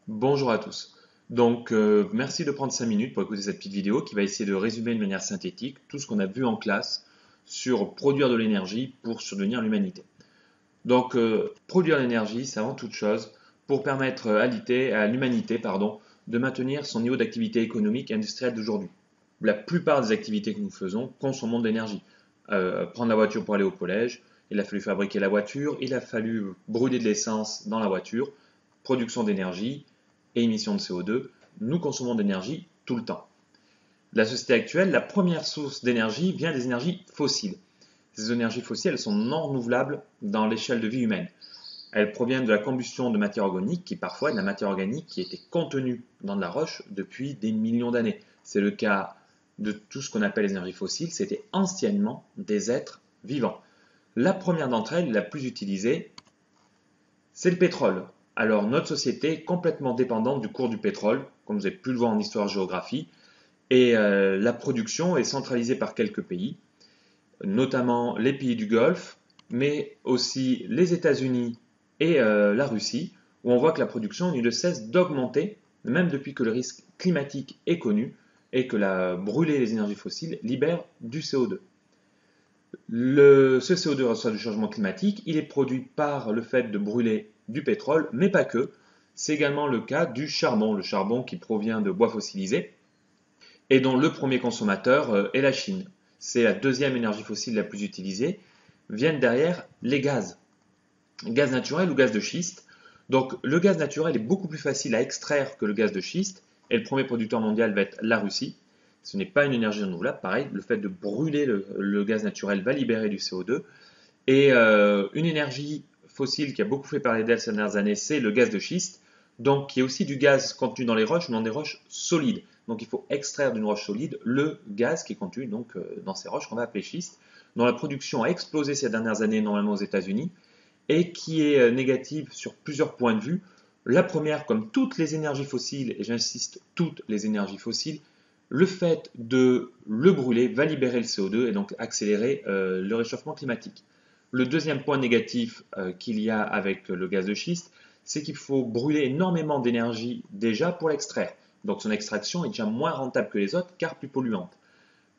Bonjour à tous. Merci de prendre 5 minutes pour écouter cette petite vidéo qui va essayer de résumer de manière synthétique tout ce qu'on a vu en classe sur produire de l'énergie pour survenir l'humanité. Produire l'énergie, c'est avant toute chose pour permettre à l'humanité de maintenir son niveau d'activité économique et industrielle d'aujourd'hui. La plupart des activités que nous faisons consomment de l'énergie. Prendre la voiture pour aller au collège, il a fallu fabriquer la voiture, il a fallu brûler de l'essence dans la voiture, production d'énergie et émissions de CO2, nous consommons d'énergie tout le temps. La société actuelle, la première source d'énergie vient des énergies fossiles. Ces énergies fossiles, elles sont non renouvelables dans l'échelle de vie humaine. Elles proviennent de la combustion de matière organique, qui parfois est de la matière organique qui était contenue dans de la roche depuis des millions d'années. C'est le cas de tout ce qu'on appelle les énergies fossiles, c'était anciennement des êtres vivants. La première d'entre elles, la plus utilisée, c'est le pétrole. Alors notre société est complètement dépendante du cours du pétrole, comme vous avez pu le voir en histoire-géographie, et la production est centralisée par quelques pays, notamment les pays du Golfe, mais aussi les États-Unis et la Russie, où on voit que la production ne cesse d'augmenter, même depuis que le risque climatique est connu et que brûler les énergies fossiles libère du CO2. Ce CO2 reçoit du changement climatique, il est produit par le fait de brûler du pétrole, mais pas que. C'est également le cas du charbon, le charbon qui provient de bois fossilisés, et dont le premier consommateur est la Chine. C'est la deuxième énergie fossile la plus utilisée. Viennent derrière les gaz, gaz naturel ou gaz de schiste. Donc le gaz naturel est beaucoup plus facile à extraire que le gaz de schiste, et le premier producteur mondial va être la Russie. Ce n'est pas une énergie renouvelable, pareil, le fait de brûler le gaz naturel va libérer du CO2. Et une énergie fossile qui a beaucoup fait parler d'elle ces dernières années, c'est le gaz de schiste, donc qui est aussi du gaz contenu dans les roches, mais dans des roches solides. Donc il faut extraire d'une roche solide le gaz qui est contenu dans ces roches qu'on va appeler schiste, dont la production a explosé ces dernières années, normalement aux États-Unis, et qui est négative sur plusieurs points de vue. La première, comme toutes les énergies fossiles, et j'insiste, toutes les énergies fossiles, le fait de le brûler va libérer le CO2 et donc accélérer le réchauffement climatique. Le deuxième point négatif qu'il y a avec le gaz de schiste, c'est qu'il faut brûler énormément d'énergie déjà pour l'extraire. Donc son extraction est déjà moins rentable que les autres car plus polluante.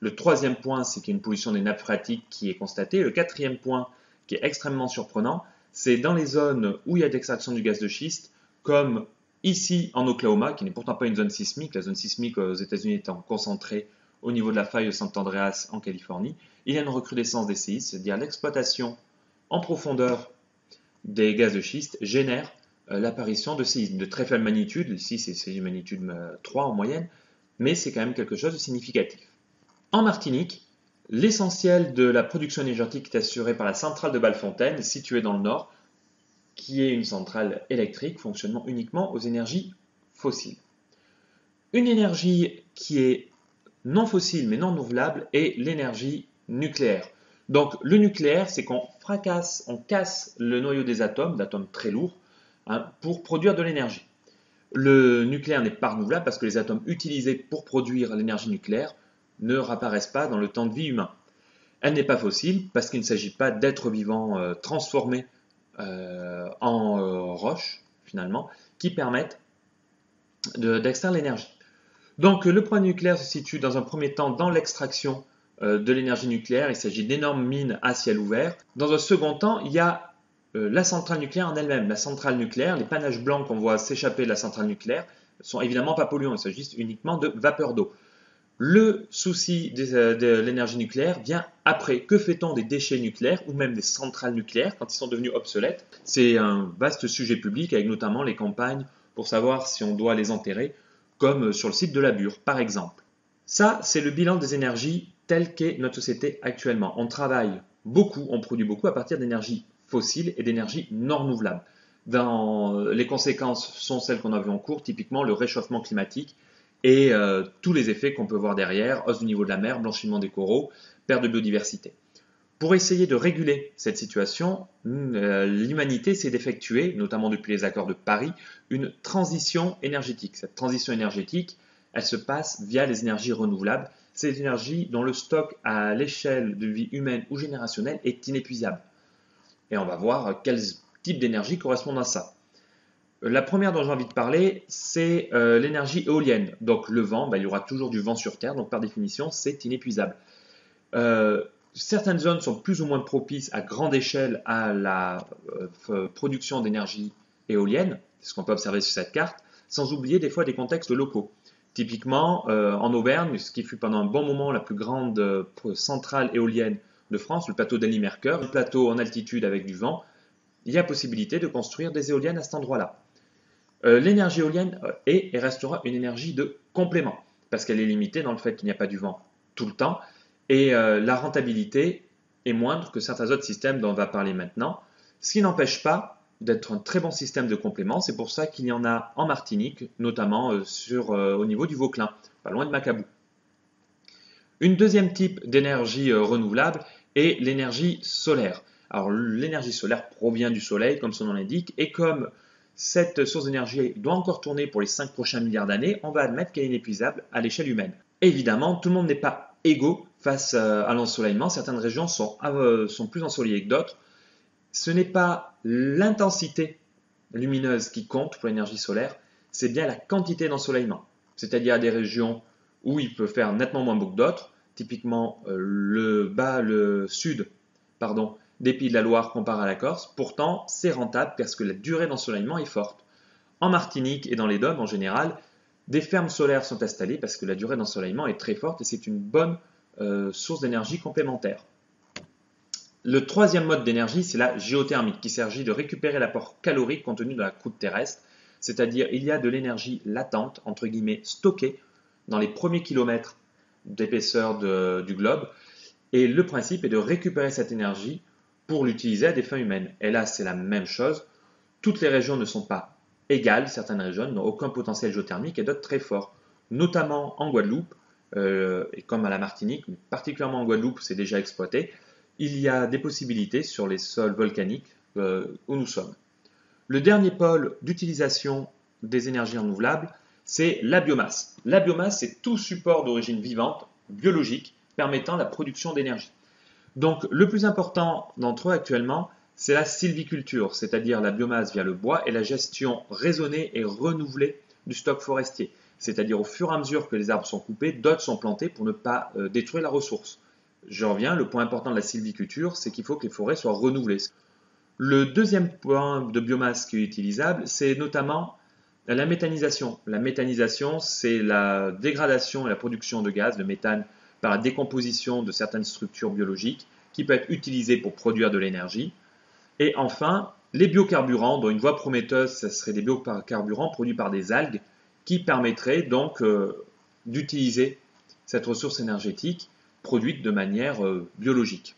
Le troisième point, c'est qu'il y a une pollution des nappes phréatiques qui est constatée. Le quatrième point, qui est extrêmement surprenant, c'est dans les zones où il y a de l'extraction du gaz de schiste, comme ici en Oklahoma, qui n'est pourtant pas une zone sismique, la zone sismique aux États-Unis étant concentrée au niveau de la faille de San Andreas en Californie, il y a une recrudescence des séismes, c'est-à-dire l'exploitation en profondeur des gaz de schiste génère l'apparition de séismes de très faible magnitude, ici c'est une magnitude 3 en moyenne, mais c'est quand même quelque chose de significatif. En Martinique, l'essentiel de la production énergétique est assuré par la centrale de Bellefontaine, située dans le nord, qui est une centrale électrique fonctionnant uniquement aux énergies fossiles. Une énergie qui est non fossile mais non renouvelable est l'énergie nucléaire. Donc le nucléaire, c'est qu'on fracasse, on casse le noyau des atomes, d'atomes très lourds, pour produire de l'énergie. Le nucléaire n'est pas renouvelable parce que les atomes utilisés pour produire l'énergie nucléaire ne réapparaissent pas dans le temps de vie humain. Elle n'est pas fossile parce qu'il ne s'agit pas d'êtres vivants transformés en roches, finalement, qui permettent d'extraire l'énergie. Donc le problème nucléaire se situe dans un premier temps dans l'extraction de l'énergie nucléaire. Il s'agit d'énormes mines à ciel ouvert. Dans un second temps, il y a la centrale nucléaire en elle-même. La centrale nucléaire, les panaches blancs qu'on voit s'échapper de la centrale nucléaire sont évidemment pas polluants. Il s'agit uniquement de vapeur d'eau. Le souci de l'énergie nucléaire vient après. Que fait-on des déchets nucléaires ou même des centrales nucléaires quand ils sont devenus obsolètes? C'est un vaste sujet public avec notamment les campagnes pour savoir si on doit les enterrer, comme sur le site de la Bure par exemple. Ça, c'est le bilan des énergies telle qu'est notre société actuellement. On travaille beaucoup, on produit beaucoup à partir d'énergies fossiles et d'énergies non renouvelables. Les conséquences sont celles qu'on a vues en cours, typiquement le réchauffement climatique et tous les effets qu'on peut voir derrière, hausse du niveau de la mer, blanchiment des coraux, perte de biodiversité. Pour essayer de réguler cette situation, l'humanité s'est d'effectuer, notamment depuis les accords de Paris, une transition énergétique. Cette transition énergétique, elle se passe via les énergies renouvelables. C'est des énergies dont le stock à l'échelle de vie humaine ou générationnelle est inépuisable. Et on va voir quel type d'énergie correspond à ça. La première dont j'ai envie de parler, c'est l'énergie éolienne. Donc le vent, il y aura toujours du vent sur Terre, donc par définition, c'est inépuisable. Certaines zones sont plus ou moins propices à grande échelle à la production d'énergie éolienne, c'est ce qu'on peut observer sur cette carte, sans oublier des fois des contextes locaux. Typiquement, en Auvergne, ce qui fut pendant un bon moment la plus grande centrale éolienne de France, le plateau d'Ally-Mercœur, un plateau en altitude avec du vent, il y a possibilité de construire des éoliennes à cet endroit-là. L'énergie éolienne est et restera une énergie de complément, parce qu'elle est limitée dans le fait qu'il n'y a pas du vent tout le temps, et la rentabilité est moindre que certains autres systèmes dont on va parler maintenant, ce qui n'empêche pas d'être un très bon système de complément. C'est pour ça qu'il y en a en Martinique, notamment au niveau du Vauclin, pas loin de Macabou. Une deuxième type d'énergie renouvelable est l'énergie solaire. Alors l'énergie solaire provient du soleil, comme son nom l'indique, et comme cette source d'énergie doit encore tourner pour les 5 prochains milliards d'années, on va admettre qu'elle est inépuisable à l'échelle humaine. Évidemment, tout le monde n'est pas égaux face à l'ensoleillement. Certaines régions sont plus ensoleillées que d'autres. Ce n'est pas l'intensité lumineuse qui compte pour l'énergie solaire, c'est bien la quantité d'ensoleillement. C'est-à-dire des régions où il peut faire nettement moins beau que d'autres, typiquement le sud des Pays de la Loire comparé à la Corse. Pourtant, c'est rentable parce que la durée d'ensoleillement est forte. En Martinique et dans les DOM en général, des fermes solaires sont installées parce que la durée d'ensoleillement est très forte et c'est une bonne source d'énergie complémentaire. Le troisième mode d'énergie, c'est la géothermie, qui s'agit de récupérer l'apport calorique contenu dans la croûte terrestre, c'est-à-dire il y a de l'énergie latente, entre guillemets, stockée dans les premiers kilomètres d'épaisseur du globe, et le principe est de récupérer cette énergie pour l'utiliser à des fins humaines. Et là, c'est la même chose. Toutes les régions ne sont pas égales. Certaines régions n'ont aucun potentiel géothermique et d'autres très forts. Notamment en Guadeloupe, et comme à la Martinique, mais particulièrement en Guadeloupe, c'est déjà exploité, il y a des possibilités sur les sols volcaniques où nous sommes. Le dernier pôle d'utilisation des énergies renouvelables, c'est la biomasse. La biomasse, c'est tout support d'origine vivante, biologique, permettant la production d'énergie. Donc le plus important d'entre eux actuellement, c'est la sylviculture, c'est-à-dire la biomasse via le bois et la gestion raisonnée et renouvelée du stock forestier. C'est-à-dire au fur et à mesure que les arbres sont coupés, d'autres sont plantés pour ne pas détruire la ressource. Je reviens, le point important de la sylviculture, c'est qu'il faut que les forêts soient renouvelées. Le deuxième point de biomasse qui est utilisable, c'est notamment la méthanisation. La méthanisation, c'est la dégradation et la production de gaz, de méthane, par la décomposition de certaines structures biologiques qui peut être utilisée pour produire de l'énergie. Et enfin, les biocarburants, dont une voie prometteuse, ce serait des biocarburants produits par des algues qui permettraient donc d'utiliser cette ressource énergétique produite de manière biologique.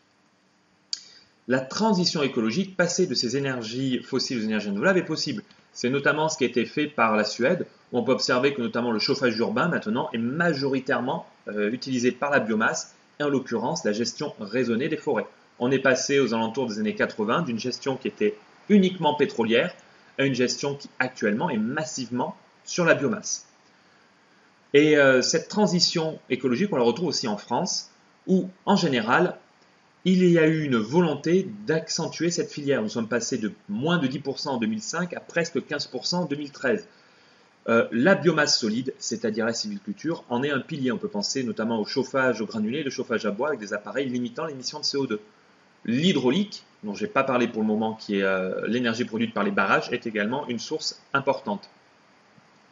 La transition écologique, passer de ces énergies fossiles aux énergies renouvelables, est possible. C'est notamment ce qui a été fait par la Suède, où on peut observer que notamment le chauffage urbain maintenant est majoritairement utilisé par la biomasse, et en l'occurrence la gestion raisonnée des forêts. On est passé aux alentours des années 80 d'une gestion qui était uniquement pétrolière à une gestion qui actuellement est massivement sur la biomasse. Et cette transition écologique, on la retrouve aussi en France, où en général, il y a eu une volonté d'accentuer cette filière. Nous sommes passés de moins de 10% en 2005 à presque 15% en 2013. La biomasse solide, c'est-à-dire la sylviculture, en est un pilier. On peut penser notamment au chauffage au granulé, le chauffage à bois avec des appareils limitant l'émission de CO2. L'hydraulique, dont je n'ai pas parlé pour le moment, qui est l'énergie produite par les barrages, est également une source importante.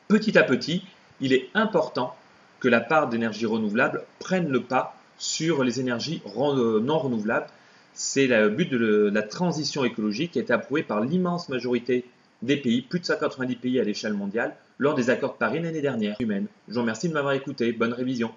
Petit à petit, il est important que la part d'énergie renouvelable prenne le pas sur les énergies non renouvelables. C'est le but de la transition écologique qui a été approuvée par l'immense majorité des pays, plus de 190 pays à l'échelle mondiale, lors des accords de Paris l'année dernière. Je vous remercie de m'avoir écouté. Bonne révision.